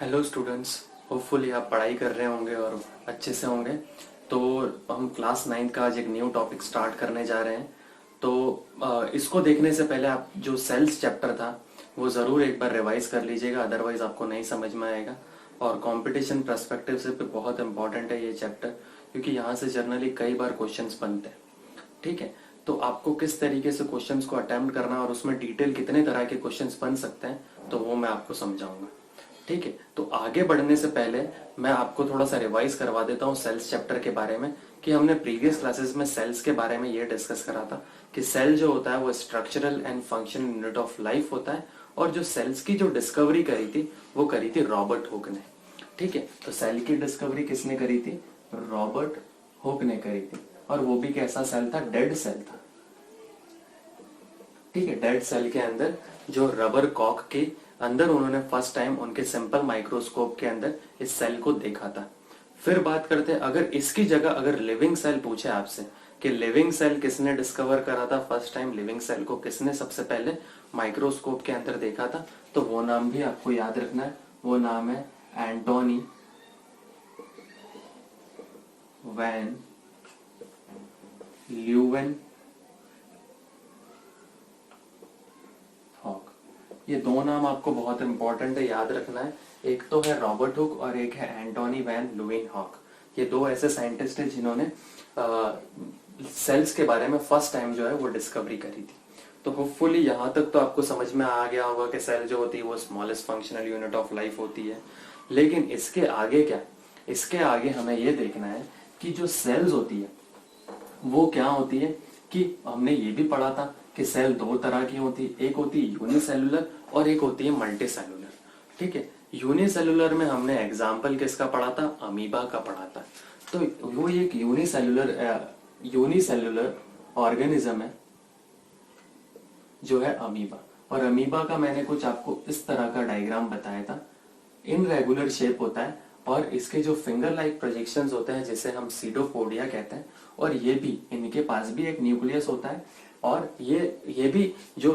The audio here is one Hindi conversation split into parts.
Hello students. होपफुली आप पढ़ाई कर रहे होंगे और अच्छे से होंगे। तो हम क्लास 9 का आज एक न्यू टॉपिक स्टार्ट करने जा रहे हैं। तो इसको देखने से पहले आप जो सेल्स चैप्टर था वो ज़रूर एक बार रिवाइज कर लीजिएगा, अदरवाइज आपको नहीं समझ में आएगा। और कंपटीशन पर्सपेक्टिव से भी बहुत इंपॉर्टेंट है ये चैप्टर, क्योंकि यहाँ से जनरली कई बार क्वेश्चंस बनते हैं। ठीक है, तो आपको किस तरीके से क्वेश्चंस को अटेम्प्ट करना है और उसमें डिटेल कितने तरह के क्वेश्चंस बन सकते हैं तो वो मैं आपको समझाऊंगा। ठीक है, तो आगे बढ़ने से पहले मैं आपको थोड़ा सा रिवाइज करवा देता हूँ सेल्स चैप्टर के बारे में। कि हमने प्रीवियस क्लासेस में सेल्स के बारे में ये डिस्कस करा था कि सेल जो होता है वो structural and function unit of life होता है। और जो सेल्स की जो डिस्कवरी करी थी वो करी थी रॉबर्ट हुक ने। ठीक है, तो सेल की डिस्कवरी किसने करी थी? रॉबर्ट हुक ने करी थी। और वो भी कैसा सेल था? डेड सेल था। ठीक है, डेड सेल के अंदर जो रबर कॉक के अंदर उन्होंने फर्स्ट टाइम उनके सिंपल माइक्रोस्कोप के अंदर इस सेल को देखा था। फिर बात करते हैं, अगर इसकी जगह अगर लिविंग सेल पूछे आपसे कि लिविंग सेल किसने डिस्कवर करा था फर्स्ट टाइम, लिविंग सेल को किसने सबसे पहले माइक्रोस्कोप के अंदर देखा था, तो वो नाम भी आपको याद रखना है। वो नाम है एंटोनी वैन ल्यूवेन हॉक। ये दो नाम आपको बहुत इंपॉर्टेंट है, याद रखना है। एक तो है रॉबर्ट हुक और एक है एंटोनी वैन लुइन हॉक। ये दो ऐसे साइंटिस्ट हैं जिन्होंने सेल्स के बारे में फर्स्ट टाइम जो है वो डिस्कवरी करी थी। तो होपफुली यहाँ तक तो आपको समझ में आ गया होगा कि सेल जो होती है वो smallest functional unit of life होती है। लेकिन इसके आगे क्या? इसके आगे हमें ये देखना है कि जो सेल्स होती है वो क्या होती है। कि हमने ये भी पढ़ा था कि सेल दो तरह की होती है, एक होती है यूनिसेलुलर और एक होती है मल्टीसेलुलर। ठीक है, यूनिसेलुलर में हमने एग्जाम्पल किसका पढ़ा था? अमीबा का पढ़ा था। तो वो एक यूनिसेलुलर ऑर्गेनिज्म है जो है अमीबा। और अमीबा का मैंने कुछ आपको इस तरह का डायग्राम बताया था। इनरेगुलर शेप होता है और इसके जो फिंगर लाइक प्रोजेक्शंस होते हैं जिसे हम सीडोपोडिया कहते हैं। और ये भी, इनके पास भी एक न्यूक्लियस होता है। और ये भी जो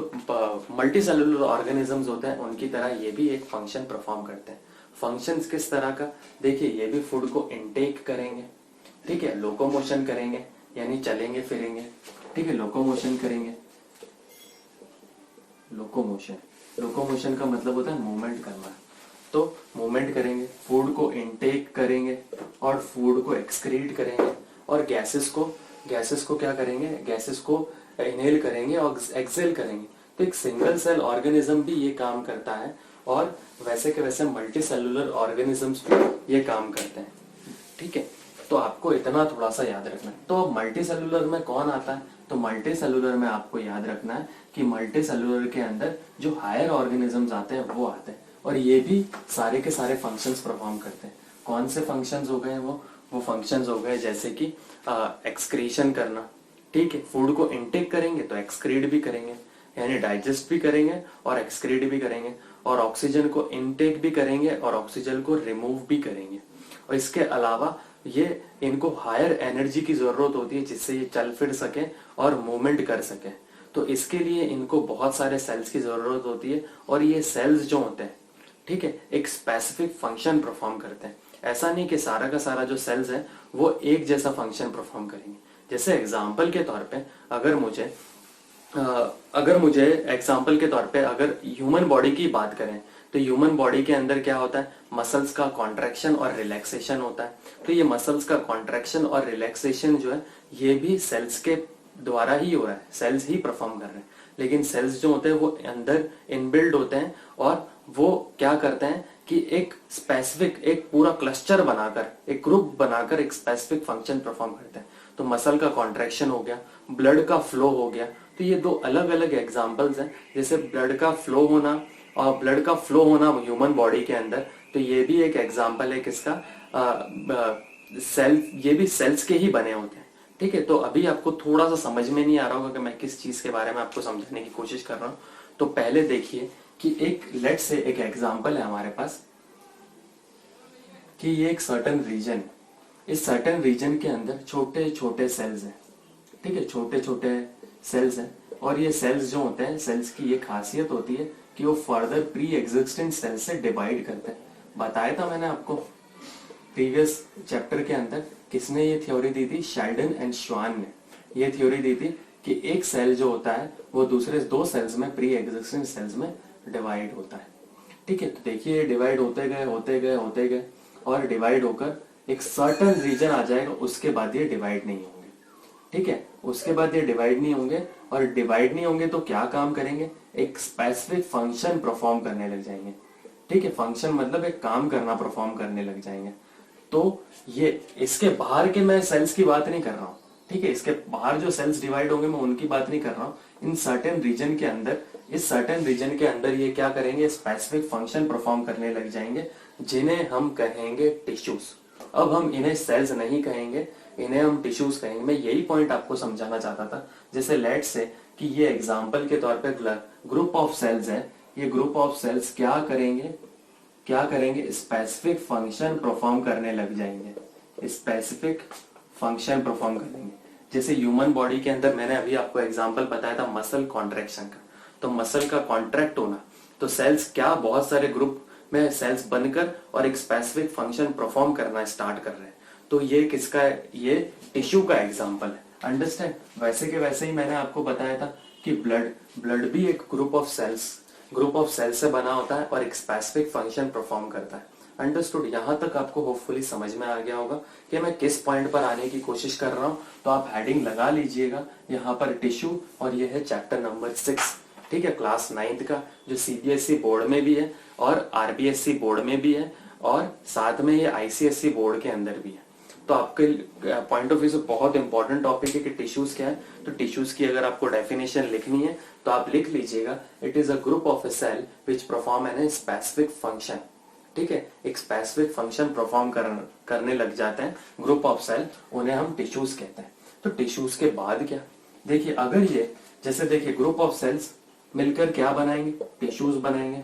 मल्टी सेलुलर ऑर्गेनिजम्स होते हैं उनकी तरह ये भी एक फंक्शन परफॉर्म करते हैं। फंक्शंस किस तरह का? देखिए, ये भी फूड को इनटेक करेंगे। ठीक है, लोकोमोशन करेंगे यानी चलेंगे फिरेंगे। ठीक है, लोकोमोशन करेंगे। लोकोमोशन लोकोमोशन का मतलब होता है मूवमेंट करना। तो मूवमेंट करेंगे, फूड को इनटेक करेंगे और फूड को एक्सक्रीट करेंगे। और गैसेस को क्या करेंगे? गैसेस को इनहेल करेंगे और एक्सहेल करेंगे। तो एक सिंगल सेल ऑर्गेनिज्म भी ये काम करता है और वैसे के वैसे मल्टी सेलुलर ऑर्गेनिजम्स भी ये काम करते हैं। ठीक है, तो आपको इतना थोड़ा सा याद रखना है। तो अब मल्टी सेलुलर में कौन आता है? तो मल्टी सेलुलर में आपको याद रखना है कि मल्टी सेलुलर के अंदर जो हायर ऑर्गेनिजम्स आते हैं वो आते हैं और ये भी सारे के सारे फंक्शंस परफॉर्म करते हैं। कौन से फंक्शंस हो गए? वो फंक्शंस हो गए जैसे कि एक्सक्रीशन करना। ठीक है, फूड को इनटेक करेंगे तो एक्सक्रीट भी करेंगे, यानी डाइजेस्ट भी करेंगे और एक्सक्रीट भी करेंगे। और ऑक्सीजन को इनटेक भी करेंगे और ऑक्सीजन को रिमूव भी करेंगे। और इसके अलावा ये इनको हायर एनर्जी की जरूरत होती है जिससे ये चल फिर सके और मूवमेंट कर सके। तो इसके लिए इनको बहुत सारे सेल्स की जरूरत होती है और ये सेल्स जो होते हैं, ठीक है, एक स्पेसिफिक फंक्शन परफॉर्म करते हैं। ऐसा नहीं कि सारा का सारा जो सेल्स है वो एक जैसा फंक्शन परफॉर्म करेंगे। जैसे एग्जाम्पल के तौर पे अगर ह्यूमन बॉडी की बात करें तो ह्यूमन बॉडी के अंदर क्या होता है? मसल्स का कॉन्ट्रैक्शन और रिलैक्सेशन होता है। तो ये मसल्स का कॉन्ट्रैक्शन और रिलैक्सेशन जो है ये भी सेल्स के द्वारा ही हो रहा है, सेल्स ही परफॉर्म कर रहे हैं। लेकिन सेल्स जो होते हैं वो अंदर इनबिल्ड होते हैं और वो क्या करते हैं कि एक स्पेसिफिक, एक पूरा क्लस्टर बनाकर, एक ग्रुप बनाकर एक स्पेसिफिक फंक्शन परफॉर्म करते हैं। तो मसल का कॉन्ट्रैक्शन हो गया, ब्लड का फ्लो हो गया। तो ये दो अलग अलग एग्जांपल्स हैं। जैसे ब्लड का फ्लो होना और ब्लड का फ्लो होना ह्यूमन बॉडी के अंदर, तो ये भी एक एग्जांपल है किसका? सेल, ये भी सेल्स के ही बने होते हैं। ठीक है, तो अभी आपको थोड़ा सा समझ में नहीं आ रहा होगा कि मैं किस चीज के बारे में आपको समझाने की कोशिश कर रहा हूँ। तो पहले देखिए कि एक एग्जांपल है हमारे पास कि ये एक सर्टेन रीजन, इस सर्टेन रीजन के अंदर छोटे छोटे सेल्स हैं। ठीक है, छोटे छोटे सेल्स हैं और ये सेल्स जो होते हैं, सेल्स की ये खासियत होती है कि वो फर्दर प्री एग्जिस्टेंट सेल्स से डिवाइड करते हैं। बताया था मैंने आपको प्रीवियस चैप्टर के अंदर। किसने ये थ्योरी दी थी? शेल्डन एंड श्वान ने ये थ्योरी दी थी कि एक सेल जो होता है वो दूसरे दो सेल्स में, प्री एग्जिस्टिंग सेल्स में डिवाइड होता है। ठीक है, तो देखिए डिवाइड होते गए होते गए होते गए और डिवाइड होकर एक सर्टन रीजन आ जाएगा, उसके बाद ये डिवाइड नहीं होंगे। ठीक है, उसके बाद ये डिवाइड नहीं होंगे, और डिवाइड नहीं होंगे तो क्या काम करेंगे? एक स्पेसिफिक फंक्शन परफॉर्म करने लग जाएंगे। ठीक है, फंक्शन मतलब एक काम करना परफॉर्म करने लग जाएंगे। तो ये इसके बाहर के मैं सेल्स की बात नहीं कर रहा हूं। ठीक है, इसके बाहर जो सेल्स डिवाइड होंगे मैं उनकी बात नहीं कर रहा हूं। इन सर्टेन रीजन के अंदर, इस सर्टेन रीजन के अंदर ये क्या करेंगे? स्पेसिफिक फंक्शन परफॉर्म करने लग जाएंगे, जिन्हें हम कहेंगे टिश्यूज। अब हम इन्हें सेल्स नहीं कहेंगे, इन्हें हम टिश्यूज कहेंगे। मैं यही पॉइंट आपको समझाना चाहता था। जैसे लेट से कि ये एग्जाम्पल के तौर पे ग्रुप ऑफ सेल्स है, ये ग्रुप ऑफ सेल्स क्या करेंगे? स्पेसिफिक फंक्शन परफॉर्म करने लग जाएंगे, स्पेसिफिक फंक्शन परफॉर्म करेंगे। जैसे ह्यूमन बॉडी के अंदर मैंने अभी आपको एग्जांपल बताया था मसल कॉन्ट्रैक्शन का। तो मसल का कॉन्ट्रैक्ट होना, तो सेल्स क्या बहुत सारे ग्रुप में सेल्स बनकर और एक स्पेसिफिक फंक्शन परफॉर्म करना स्टार्ट कर रहे हैं। तो ये किसका है? ये टिश्यू का एग्जांपल है। अंडरस्टैंड? वैसे के वैसे ही मैंने आपको बताया था कि ब्लड भी एक ग्रुप ऑफ सेल्स से बना होता है और एक स्पेसिफिक फंक्शन परफॉर्म करता है। अंडरस्टूड? यहां तक आपको होपफुली समझ में आ गया होगा कि मैं किस पॉइंट पर आने की कोशिश कर रहा हूं। तो आप हेडिंग लगा लीजिएगा यहाँ पर टिश्यू, और ये है चैप्टर नंबर 6। ठीक है, क्लास 9th का, जो सीबीएसई बोर्ड में भी है और आरबीएसई बोर्ड में भी है, और साथ में ये आईसीएसई बोर्ड के अंदर भी है। तो आपके पॉइंट ऑफ व्यू से बहुत इंपॉर्टेंट टॉपिक है कि टिश्यूज क्या है। तो टिश्यूज की अगर आपको डेफिनेशन लिखनी है तो आप लिख लीजिएगा, it is a group of a cell which perform an a specific function. ठीक है, एक स्पेसिफिक फंक्शन परफॉर्म करने लग जाते हैं ग्रुप ऑफ सेल, उन्हें हम टिश्यूज कहते हैं। तो टिश्यूज के बाद क्या? देखिए, अगर ये जैसे देखिए ग्रुप ऑफ सेल्स मिलकर क्या बनाएंगे? टिश्यूज बनाएंगे,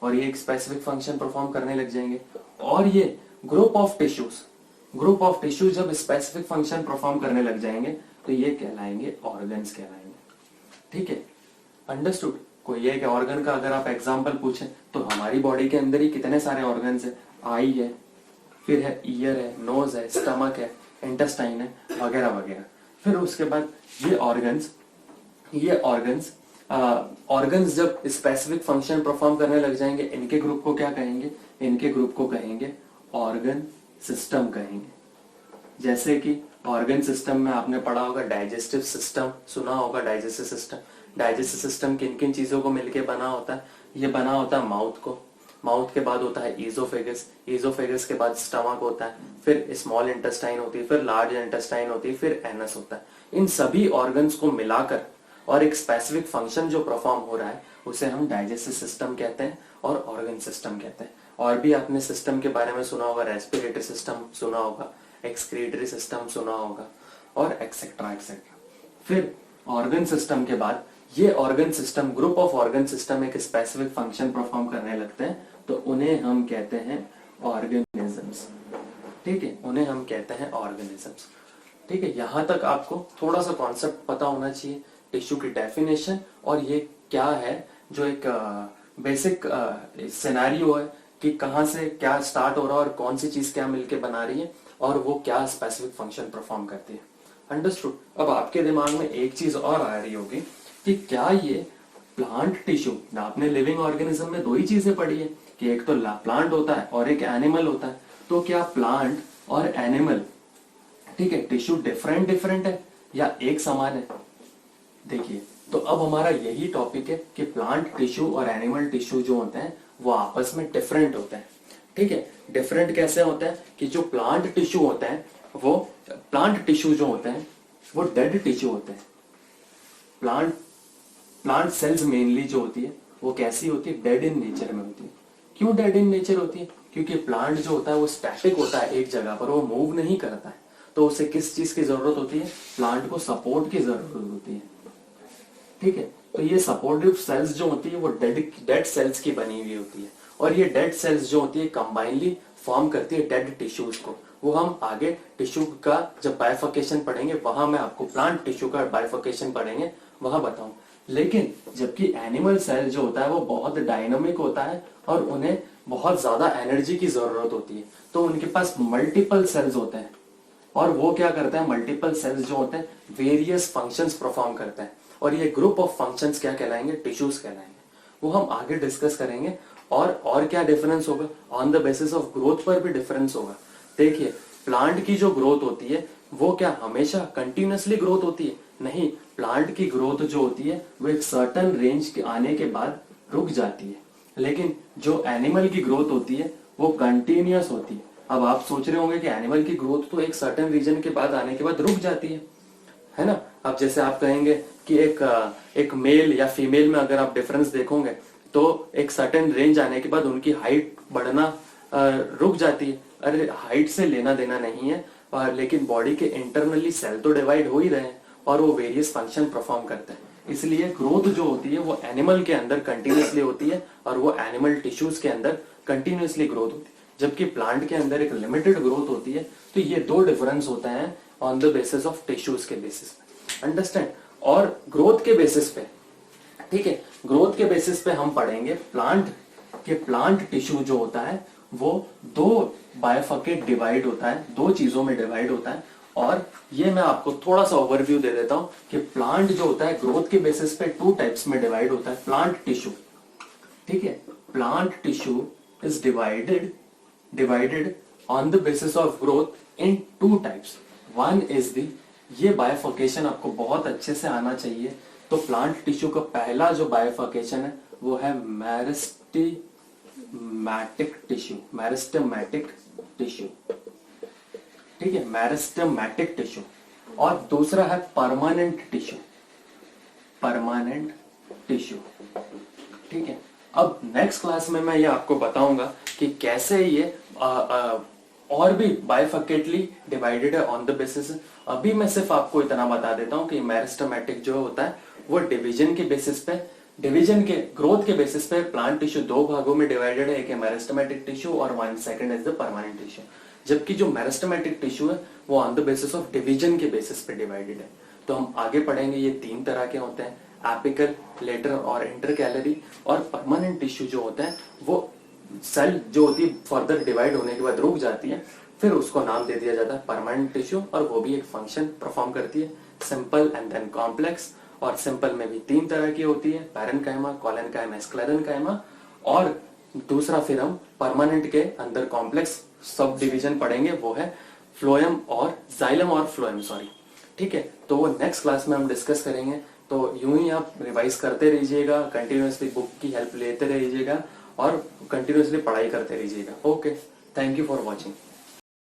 और ये एक स्पेसिफिक फंक्शन परफॉर्म करने लग जाएंगे। और ये ग्रुप ऑफ टिश्यूज जब स्पेसिफिक फंक्शन परफॉर्म करने लग जाएंगे तो ये कहलाएंगे ऑर्गन्स कहलाएंगे। ठीक है, अंडरस्टूड? कोई एक ऑर्गन का अगर आप एग्जांपल पूछें तो हमारी बॉडी के अंदर ही कितने सारे ऑर्गन्स है। आई है, फिर है ईयर है, नोज है, स्टमक है, इंटेस्टाइन है, वगैरह वगैरह। फिर उसके बाद ये ऑर्गन्स जब स्पेसिफिक फंक्शन परफॉर्म करने लग जाएंगे, इनके ग्रुप को क्या कहेंगे? इनके ग्रुप को कहेंगे ऑर्गन सिस्टम कहेंगे। जैसे कि ऑर्गन सिस्टम में आपने पढ़ा होगा डाइजेस्टिव सिस्टम, सुना होगा डाइजेस्टिव सिस्टम किन किन चीजों को मिलके बना होता है? ये बना होता है माउथ के बाद होता है ईजोफेगस के बाद स्टमक होता है, फिर स्मॉल इंटेस्टाइन होती है, फिर लार्ज इंटेस्टाइन होती है, फिर एनस होता है। इन सभी ऑर्गन्स को मिलाकर और एक स्पेसिफिक फंक्शन जो परफॉर्म हो रहा है उसे हम डाइजेस्टिव सिस्टम कहते हैं और ऑर्गन सिस्टम कहते हैं। और भी आपने सिस्टम के बारे में सुना होगा, रेस्पिरेटरी सिस्टम सुना होगा, एक्सक्रीटरी सिस्टम सुना होगा, और एक्सेट्रा एक्सेट्रा। फिर ऑर्गन सिस्टम के बाद ये organ system, group of organ system एक स्पेसिफिक फंक्शन परफॉर्म करने लगते हैं, तो उन्हें हम कहते हैं ऑर्गेनिजम्स। ठीक है, उन्हें हम कहते हैं ऑर्गेनिजम्स। ठीक है, यहां तक आपको थोड़ा सा कॉन्सेप्ट पता होना चाहिए, टिश्यू की डेफिनेशन, और ये क्या है जो एक बेसिक सिनेरियो है कि कहां से क्या स्टार्ट हो रहा है और कौन सी चीज क्या मिलके बना रही है और वो क्या स्पेसिफिक फंक्शन परफॉर्म करती है। अंडरस्टूड? अब आपके दिमाग में एक चीज और आ रही होगी कि क्या ये प्लांट टिश्यू, आपने लिविंग ऑर्गेनिज्म में दो ही चीजें पढ़ी है कि एक तो प्लांट होता है और एक एनिमल होता है, तो क्या प्लांट और एनिमल, ठीक है, टिश्यू डिफरेंट है या एक समान है? देखिए, तो अब हमारा यही टॉपिक है कि प्लांट टिश्यू और एनिमल टिश्यू जो होते हैं वो आपस में डिफरेंट होते हैं। ठीक है, डिफरेंट कैसे होते हैं कि जो प्लांट टिश्यू होते हैं जो होते हैं वो डेड टिश्यू होते हैं। प्लांट सेल्स मेनली जो होती है वो कैसी होती है? डेड इन नेचर में होती है। क्यों डेड इन नेचर होती है? क्योंकि प्लांट जो होता है वो स्टैटिक होता है, एक जगह पर वो मूव नहीं करता है। तो उसे किस चीज की जरूरत होती है? प्लांट को सपोर्ट की जरूरत होती है। ठीक है, तो ये सपोर्टिव सेल्स जो होती है वो डेड सेल्स की बनी हुई होती है, और ये डेड सेल्स जो होती है कंबाइनली फॉर्म करती है डेड टिश्यूज को। वो हम आगे टिश्यू का जब बाइफर्केशन पढ़ेंगे वहां मैं आपको प्लांट टिश्यू का बाइफर्केशन पढ़ेंगे वहां बताऊं। लेकिन जबकि एनिमल सेल जो होता है वो बहुत डायनामिक होता है और उन्हें बहुत ज्यादा एनर्जी की जरूरत होती है, तो उनके पास मल्टीपल सेल्स होते हैं और वो क्या करते हैं, मल्टीपल सेल्स जो होते हैं वेरियस फंक्शंस परफॉर्म करते हैं और ये ग्रुप ऑफ फंक्शंस क्या कहलाएंगे, टिश्यूज कहलाएंगे। वो हम आगे डिस्कस करेंगे। और क्या डिफरेंस होगा, on the basis of growth पर भी डिफरेंस होगा। देखिए प्लांट की जो ग्रोथ होती है वो क्या हमेशा कंटिन्यूअसली ग्रोथ होती है, नहीं, प्लांट की ग्रोथ जो होती है वो एक सर्टन रेंज के आने के बाद रुक जाती है, लेकिन जो एनिमल की ग्रोथ होती है वो कंटिन्यूअस होती है। अब आप सोच रहे होंगे कि एनिमल की ग्रोथ तो एक सर्टेन रीजन के बाद आने के बाद रुक जाती है ना। अब जैसे आप कहेंगे कि एक मेल या फीमेल में अगर आप डिफरेंस देखोगे तो एक सर्टेन रेंज आने के बाद उनकी हाइट बढ़ना रुक जाती है। अरे हाइट से लेना देना नहीं है, लेकिन बॉडी के इंटरनली सेल तो डिवाइड हो ही रहे हैं और वो वेरियस फंक्शन परफॉर्म करते हैं। इसलिए ग्रोथ जो होती है वो एनिमल के अंदर कंटिन्यूअसली होती है और वो एनिमल टिश्यूज के अंदर कंटिन्यूअसली ग्रोथ होती है, जबकि प्लांट के अंदर एक लिमिटेड ग्रोथ होती है। तो ये दो डिफरेंस होते हैं on the basis of tissues के बेसिस पे, अंडरस्टैंड। और ग्रोथ के बेसिस पे, ठीक है, ग्रोथ के बेसिस पे हम पढ़ेंगे प्लांट टिश्यू जो होता है वो दो बायफकेट डिवाइड होता है, दो चीजों में डिवाइड होता है। और ये मैं आपको थोड़ा सा ओवरव्यू दे देता हूं कि प्लांट जो होता है ग्रोथ के बेसिस पे टू टाइप्स में डिवाइड होता है, प्लांट टिश्यू, ठीक है। Plant tissue is divided on the basis of growth in two types. One is the, ये बायफर्केशन आपको बहुत अच्छे से आना चाहिए। तो प्लांट टिश्यू का पहला जो बायफर्केशन है वो है मेरिस्टेमेटिक टिश्यू, ठीक है, मेरिस्टेमेटिक टिश्यू। और दूसरा है परमानेंट टिश्यू, ठीक है। अब नेक्स्ट क्लास में मैं ये आपको बताऊंगा कि कैसे ये और भी बायफकेटली डिवाइडेड है ऑन द बेसिस। अभी मैं सिर्फ आपको इतना बता देता हूं कि मेरिस्टेमेटिक जो होता है वो डिवीजन के बेसिस पे, डिवीजन के ग्रोथ के बेसिस पे प्लांट टिश्यू दो भागों में डिवाइडेड है, एक है मेरिस्टेमेटिक टिश्यू और one second is the permanent tissue. जबकि जो मेरिस्टेमेटिक टिश्यू है वो on the basis of division के बेसिस पे डिवाइडेड है। तो हम आगे पढ़ेंगे ये तीन तरह के होते हैं, एपिकल, लेटर और इंटरकैलरी। और परमानेंट टिश्यू जो होता है वो सेल जो होती है फर्दर डिवाइड होने के बाद रुक जाती है, फिर उसको नाम दे दिया जाता है परमानेंट टिश्यू और वो भी एक फंक्शन परफॉर्म करती है, सिंपल एंड देन कॉम्प्लेक्स। और सिंपल में भी तीन तरह की होती है, पैरेन्काइमा, कोलेनकाइमा, स्क्लेरेन्काइमा। और दूसरा फिर हम परमानेंट के अंदर कॉम्प्लेक्स सब डिवीजन पढ़ेंगे, वो है फ्लोएम और जाइलम और फ्लोएम, सॉरी, ठीक है। तो वो नेक्स्ट क्लास में हम डिस्कस करेंगे। तो यूं ही आप रिवाइज करते रहिएगा, कंटिन्यूअसली बुक की हेल्प लेते रहिएगा और कंटिन्यूअसली पढ़ाई करते रहिएगा। Okay, thank you for watching.